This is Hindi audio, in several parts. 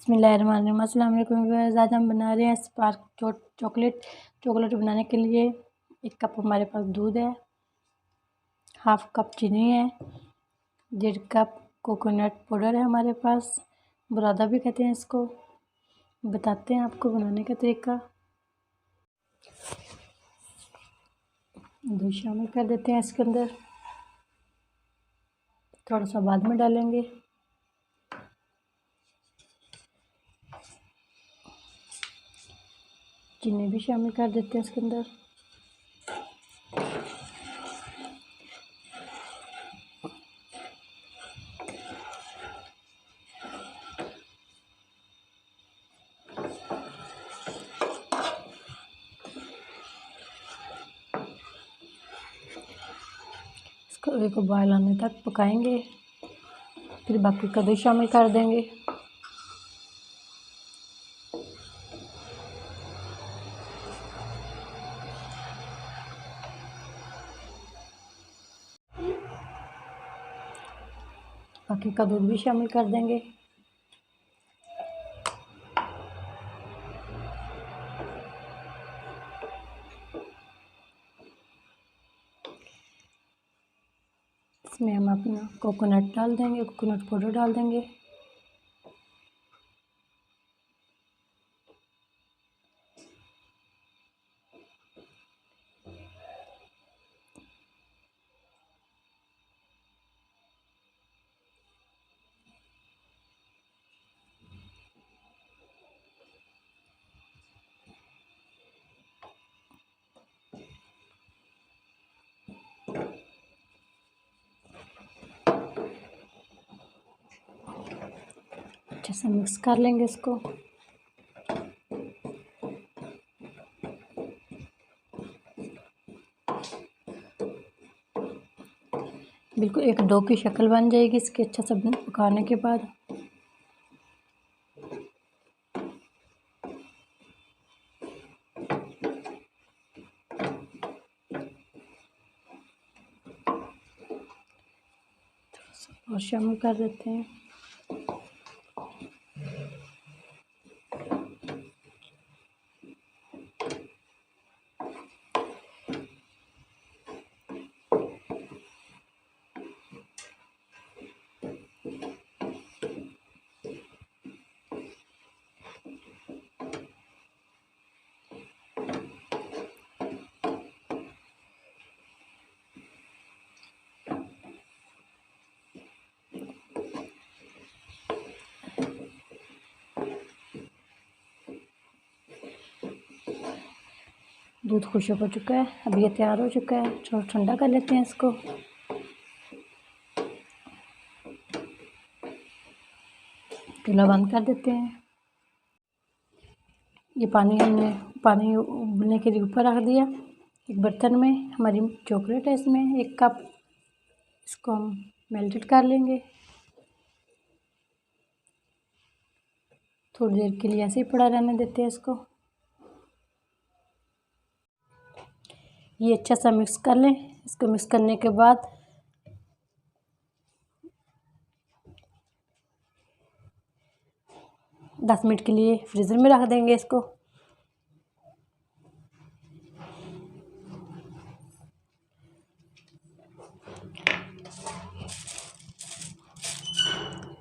बिस्मिल्लाहिर्रहमानिर्रहीम। अस्सलाम वालेकुम व्यूअर्स। आज हम बना रहे हैं स्पार्क चॉकलेट बनाने के लिए 1 कप हमारे पास दूध है, हाफ कप चीनी है, 1.5 कप कोकोनट पाउडर है हमारे पास, बुरादा भी कहते हैं इसको। बताते हैं आपको बनाने का तरीका। दूध शामिल कर देते हैं इसके अंदर, थोड़ा सा बाद में डालेंगे। चीनी भी शामिल कर देते हैं इसके अंदर। इसको एक उबाल आने तक पकाएंगे, फिर बाकी का दूध शामिल कर देंगे। बाकी का दूध भी शामिल कर देंगे। इसमें हम अपना कोकोनट डाल देंगे, कोकोनट पाउडर डाल देंगे। अच्छे से मिक्स कर लेंगे इसको। बिल्कुल एक डो की शक्ल बन जाएगी इसकी अच्छा से पकाने के बाद। और शामिल कर देते हैं। दूध खुशक हो चुका है, अब ये तैयार हो चुका है। थोड़ा ठंडा कर लेते हैं इसको। चूल्हा बंद कर देते हैं। ये हमने पानी उबलने के लिए ऊपर रख दिया। एक बर्तन में हमारी चॉकलेट है, इसमें 1 कप, इसको हम मेल्टेड कर लेंगे। थोड़ी देर के लिए ऐसे ही पड़ा रहने देते हैं इसको। ये अच्छा सा मिक्स कर लें। इसको मिक्स करने के बाद दस मिनट के लिए फ्रीज़र में रख देंगे इसको।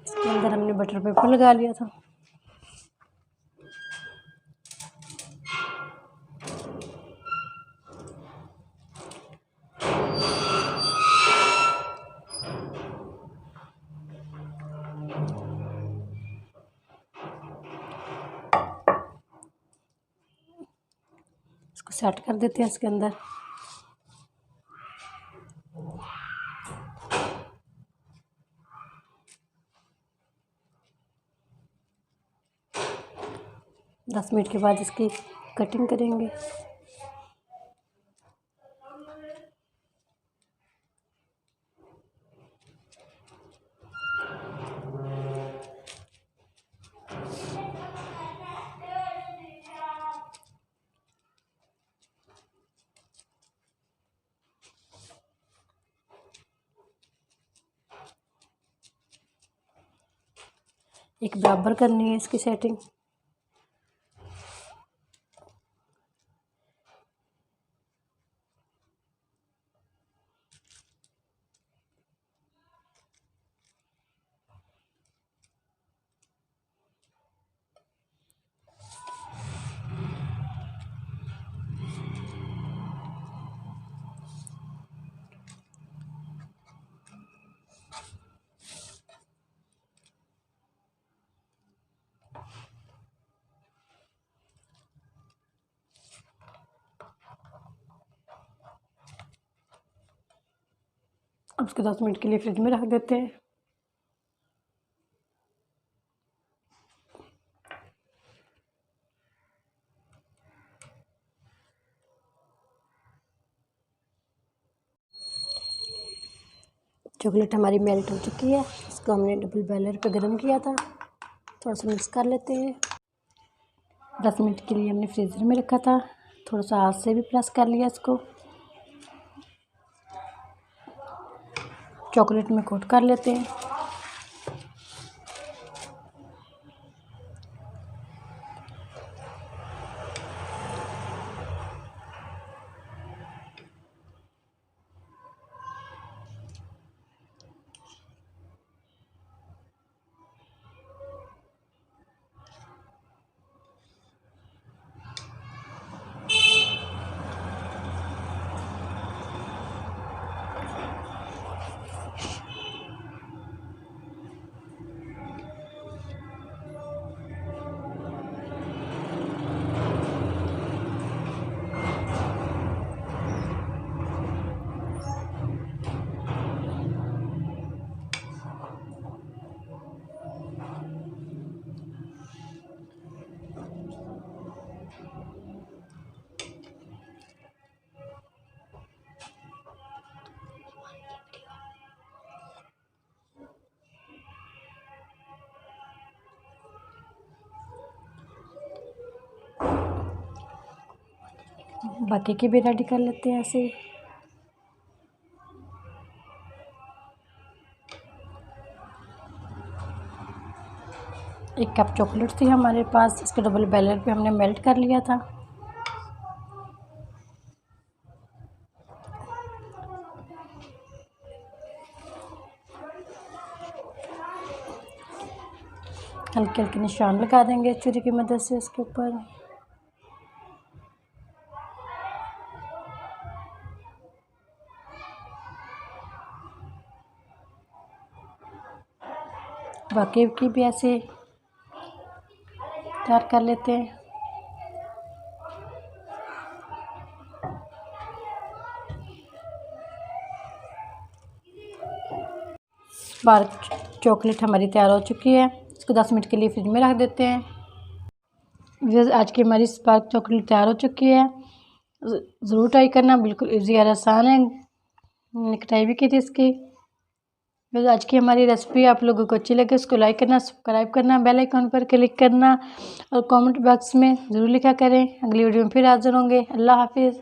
इसके अंदर हमने बटर पेपर लगा लिया था। इसको सेट कर देते हैं इसके अंदर। दस मिनट के बाद इसकी कटिंग करेंगे। एक बराबर करनी है इसकी सेटिंग। अब उसको 10 मिनट के लिए फ्रिज में रख देते हैं। चॉकलेट हमारी मेल्ट हो चुकी है। इसको हमने डबल बॉयलर पे गर्म किया था। थोड़ा सा मिक्स कर लेते हैं। 10 मिनट के लिए हमने फ्रीज़र में रखा था। थोड़ा सा हाथ से भी प्रेस कर लिया इसको। चॉकलेट में कोट कर लेते हैं। बाकी की भी रेडी कर लेते हैं ऐसे। एक कप चॉकलेट थी हमारे पास, इसको डबल बॉयलर पे हमने मेल्ट कर लिया था। हल्के हल्के निशान लगा देंगे छुरी की मदद से इसके ऊपर। बाकी की भी ऐसे तैयार कर लेते हैं। स्पार्क चॉकलेट हमारी तैयार हो चुकी है। इसको 10 मिनट के लिए फ्रिज में रख देते हैं। आज की हमारी स्पार्क चॉकलेट तैयार हो चुकी है। ज़रूर ट्राई करना, बिल्कुल इजी और आसान है। मैंने ट्राई भी की थी इसकी। आज की हमारी रेसिपी आप लोगों को अच्छी लगे उसको लाइक करना, सब्सक्राइब करना, बेल आइकन पर क्लिक करना और कमेंट बॉक्स में ज़रूर लिखा करें। अगली वीडियो में फिर हाजिर होंगे। अल्लाह हाफिज़।